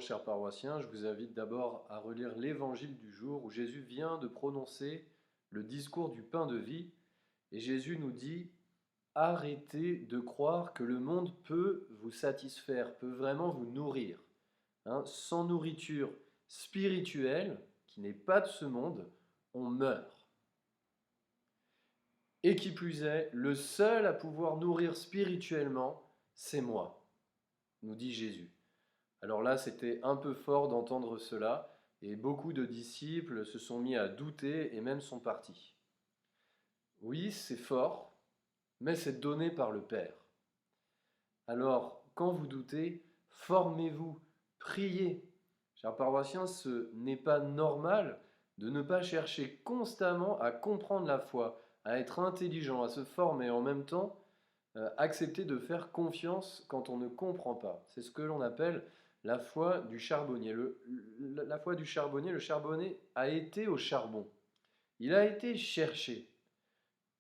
chers paroissiens, je vous invite d'abord à relire l'évangile du jour où Jésus vient de prononcer le discours du pain de vie. Et Jésus nous dit, arrêtez de croire que le monde peut vous satisfaire, peut vraiment vous nourrir. Sans nourriture spirituelle, qui n'est pas de ce monde, on meurt. Et qui plus est, le seul à pouvoir nourrir spirituellement, c'est moi, nous dit Jésus. Alors là, c'était un peu fort d'entendre cela, et beaucoup de disciples se sont mis à douter et même sont partis. Oui, c'est fort, mais c'est donné par le Père. Alors, quand vous doutez, formez-vous, priez. Chers paroissiens, ce n'est pas normal de ne pas chercher constamment à comprendre la foi, à être intelligent, à se former, en même temps accepter de faire confiance quand on ne comprend pas. C'est ce que l'on appelle la foi du charbonnier. La foi du charbonnier, le charbonnier a été au charbon. Il a été cherché.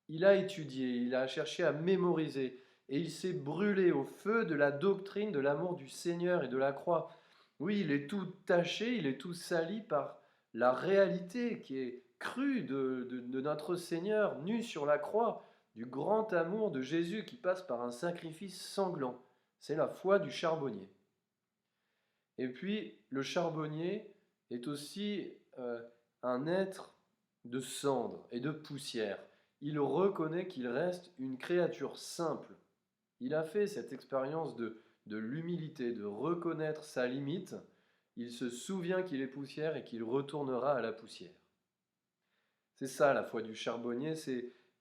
Il a étudié, il a cherché à mémoriser. Et il s'est brûlé au feu de la doctrine de l'amour du Seigneur et de la croix. Oui, il est tout taché, il est tout sali par la réalité qui est crue de notre Seigneur, nu sur la croix, du grand amour de Jésus qui passe par un sacrifice sanglant. C'est la foi du charbonnier. Et puis, le charbonnier est aussi un être de cendre et de poussière. Il reconnaît qu'il reste une créature simple. Il a fait cette expérience de l'humilité, de reconnaître sa limite. Il se souvient qu'il est poussière et qu'il retournera à la poussière. C'est ça la foi du charbonnier,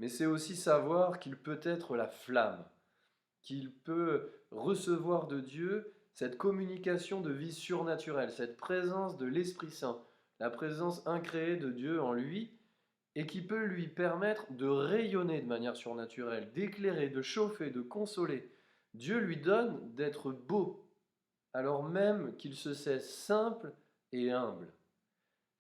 mais c'est aussi savoir qu'il peut être la flamme, qu'il peut recevoir de Dieu cette communication de vie surnaturelle, cette présence de l'Esprit Saint, la présence incréée de Dieu en lui, et qui peut lui permettre de rayonner de manière surnaturelle, d'éclairer, de chauffer, de consoler. Dieu lui donne d'être beau, alors même qu'il se sait simple et humble.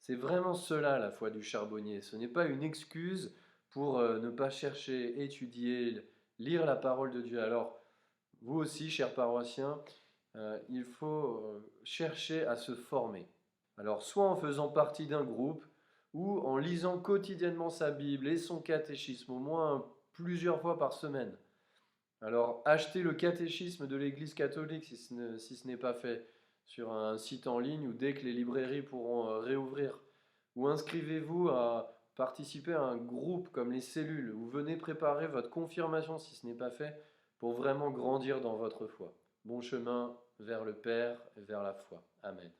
C'est vraiment cela la foi du charbonnier. Ce n'est pas une excuse pour ne pas chercher, étudier, lire la parole de Dieu. Alors, vous aussi, chers paroissiens, il faut chercher à se former. Alors, soit en faisant partie d'un groupe, ou en lisant quotidiennement sa Bible et son catéchisme, au moins plusieurs fois par semaine. Alors, achetez le catéchisme de l'Église catholique si ce n'est pas fait sur un site en ligne ou dès que les librairies pourront réouvrir. Ou inscrivez-vous à participer à un groupe comme les cellules, ou venez préparer votre confirmation si ce n'est pas fait pour vraiment grandir dans votre foi. Bon chemin vers le Père et vers la foi. Amen.